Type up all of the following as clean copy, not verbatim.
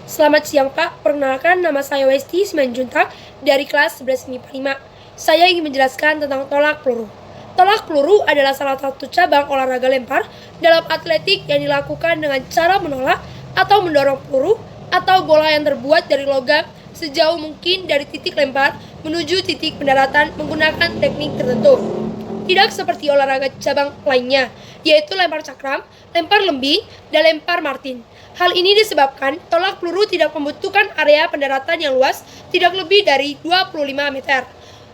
Selamat siang Pak, perkenalkan nama saya Westi Simanjuntak dari kelas 11 MIPA 5. Saya ingin menjelaskan tentang tolak peluru. Tolak peluru adalah salah satu cabang olahraga lempar dalam atletik yang dilakukan dengan cara menolak atau mendorong peluru atau bola yang terbuat dari logam sejauh mungkin dari titik lempar menuju titik pendaratan menggunakan teknik tertentu. Tidak seperti olahraga cabang lainnya, yaitu lempar cakram, lempar lembing, dan lempar martin. Hal ini disebabkan tolak peluru tidak membutuhkan area pendaratan yang luas tidak lebih dari 25 meter.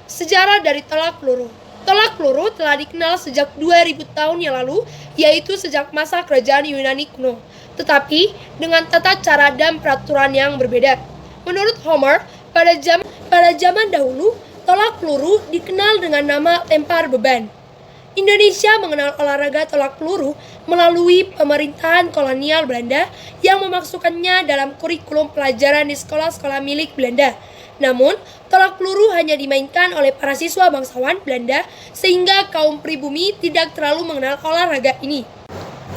Sejarah dari tolak peluru. Tolak peluru telah dikenal sejak 2000 tahun yang lalu, yaitu sejak masa kerajaan Yunani kuno, tetapi dengan tata cara dan peraturan yang berbeda. Menurut Homer, pada zaman dahulu, tolak peluru dikenal dengan nama lempar beban. Indonesia mengenal olahraga tolak peluru melalui pemerintahan kolonial Belanda yang memasukkannya dalam kurikulum pelajaran di sekolah-sekolah milik Belanda. Namun, tolak peluru hanya dimainkan oleh para siswa bangsawan Belanda sehingga kaum pribumi tidak terlalu mengenal olahraga ini.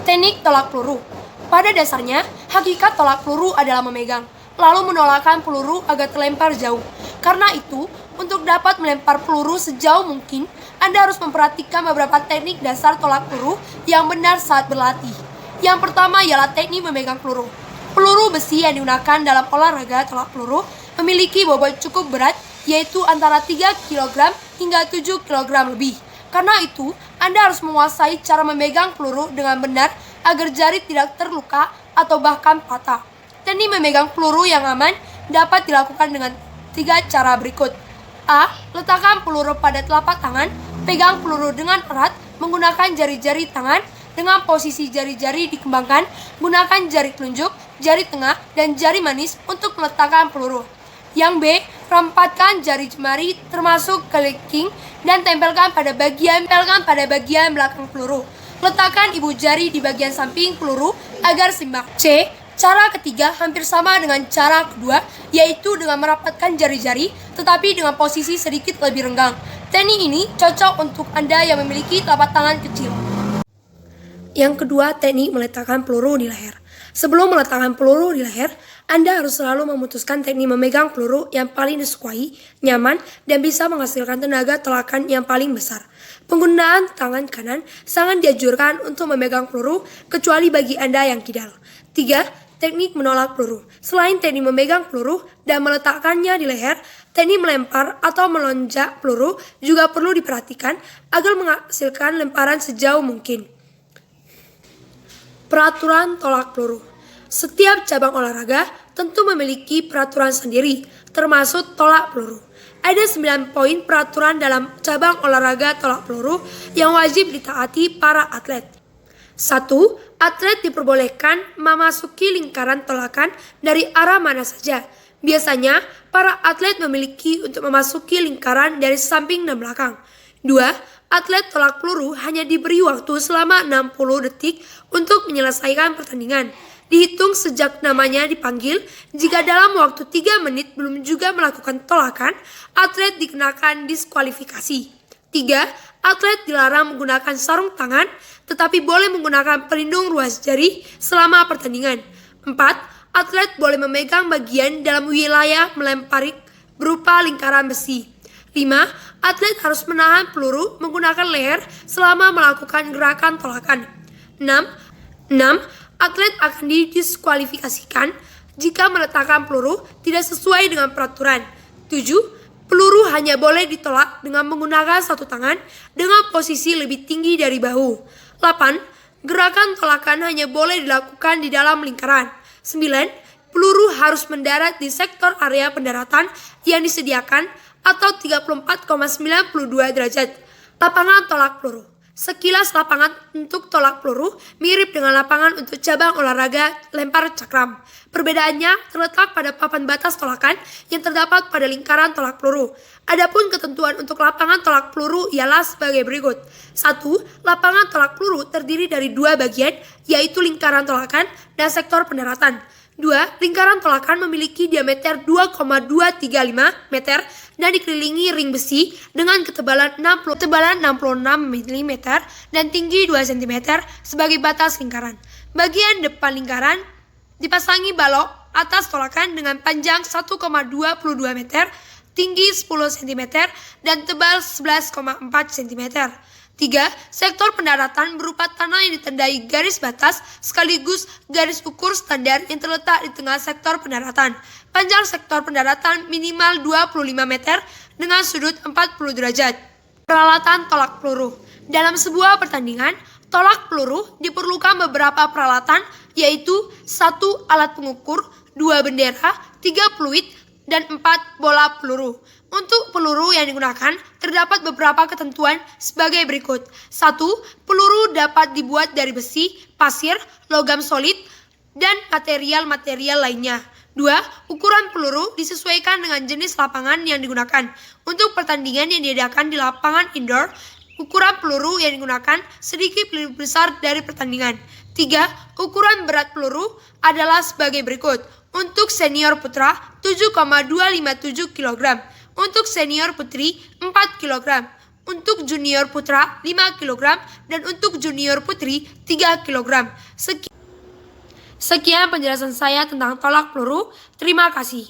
Teknik tolak peluru. Pada dasarnya, hakikat tolak peluru adalah memegang, lalu menolakkan peluru agar terlempar jauh. Karena itu, untuk dapat melempar peluru sejauh mungkin, Anda harus memperhatikan beberapa teknik dasar tolak peluru yang benar saat berlatih. Yang pertama ialah teknik memegang peluru. Peluru besi yang digunakan dalam olahraga tolak peluru memiliki bobot cukup berat, yaitu antara 3 kg hingga 7 kg lebih. Karena itu, Anda harus menguasai cara memegang peluru dengan benar agar jari tidak terluka atau bahkan patah. Teknik memegang peluru yang aman dapat dilakukan dengan 3 cara berikut. A. Letakkan peluru pada telapak tangan. Pegang peluru dengan erat menggunakan jari-jari tangan. Dengan posisi jari-jari dikembangkan, gunakan jari telunjuk, jari tengah, dan jari manis untuk meletakkan peluru. Yang B. Rampatkan jari jemari termasuk kelingking dan tempelkan pada bagian belakang peluru. Letakkan ibu jari di bagian samping peluru agar seimbang. C. Cara ketiga hampir sama dengan cara kedua, yaitu dengan merapatkan jari-jari, tetapi dengan posisi sedikit lebih renggang. Teknik ini cocok untuk Anda yang memiliki telapak tangan kecil. Yang kedua, teknik meletakkan peluru di leher. Sebelum meletakkan peluru di leher, Anda harus selalu memutuskan teknik memegang peluru yang paling disukai, nyaman, dan bisa menghasilkan tenaga tolakan yang paling besar. Penggunaan tangan kanan sangat dianjurkan untuk memegang peluru, kecuali bagi Anda yang kidal. 3. Teknik menolak peluru. Selain teknik memegang peluru dan meletakkannya di leher, teknik melempar atau melonjak peluru juga perlu diperhatikan agar menghasilkan lemparan sejauh mungkin. Peraturan tolak peluru. Setiap cabang olahraga tentu memiliki peraturan sendiri, termasuk tolak peluru. Ada 9 poin peraturan dalam cabang olahraga tolak peluru yang wajib ditaati para atlet. 1. Atlet diperbolehkan memasuki lingkaran tolakan dari arah mana saja. Biasanya, para atlet memiliki untuk memasuki lingkaran dari samping dan belakang. 2. Atlet tolak peluru hanya diberi waktu selama 60 detik untuk menyelesaikan pertandingan. Dihitung sejak namanya dipanggil. Jika dalam waktu 3 menit belum juga melakukan tolakan, atlet dikenakan diskualifikasi. 3. Atlet dilarang menggunakan sarung tangan, tetapi boleh menggunakan pelindung ruas jari selama pertandingan. 4. Atlet boleh memegang bagian dalam wilayah melempari berupa lingkaran besi. 5. Atlet harus menahan peluru menggunakan leher selama melakukan gerakan tolakan. 6. Atlet akan didiskualifikasikan jika meletakkan peluru tidak sesuai dengan peraturan. 7. Peluru hanya boleh ditolak dengan menggunakan satu tangan dengan posisi lebih tinggi dari bahu. 8. Gerakan tolakan hanya boleh dilakukan di dalam lingkaran. 9. Peluru harus mendarat di sektor area pendaratan yang disediakan atau 34,92 derajat. Lapangan tolak peluru. Sekilas lapangan untuk tolak peluru mirip dengan lapangan untuk cabang olahraga lempar cakram. Perbedaannya terletak pada papan batas tolakan yang terdapat pada lingkaran tolak peluru. Adapun ketentuan untuk lapangan tolak peluru ialah sebagai berikut. 1. Lapangan tolak peluru terdiri dari 2 bagian, yaitu lingkaran tolakan dan sektor pendaratan. 2. Lingkaran tolakan memiliki diameter 2,235 meter dan dikelilingi ring besi dengan ketebalan 66 mm dan tinggi 2 cm sebagai batas lingkaran. Bagian depan lingkaran dipasangi balok atas tolakan dengan panjang 1,22 meter, tinggi 10 cm, dan tebal 11,4 cm. 3. Sektor pendaratan berupa tanah yang ditandai garis batas sekaligus garis ukur standar yang terletak di tengah sektor pendaratan. Panjang sektor pendaratan minimal 25 meter dengan sudut 40 derajat. Peralatan tolak peluru. Dalam sebuah pertandingan, tolak peluru diperlukan beberapa peralatan, yaitu 1 alat pengukur, 2 bendera, 3 peluit, dan 4 bola peluru. Untuk peluru yang digunakan, terdapat beberapa ketentuan sebagai berikut. 1. Peluru dapat dibuat dari besi, pasir, logam solid, dan material-material lainnya. 2. Ukuran peluru disesuaikan dengan jenis lapangan yang digunakan. Untuk pertandingan yang diadakan di lapangan indoor, ukuran peluru yang digunakan sedikit lebih besar dari pertandingan. 3. Ukuran berat peluru adalah sebagai berikut. Untuk senior putra 7,257 kg. Untuk senior putri 4 kg. Untuk junior putra 5 kg. Dan untuk junior putri 3 kg. Sekian penjelasan saya tentang tolak peluru. Terima kasih.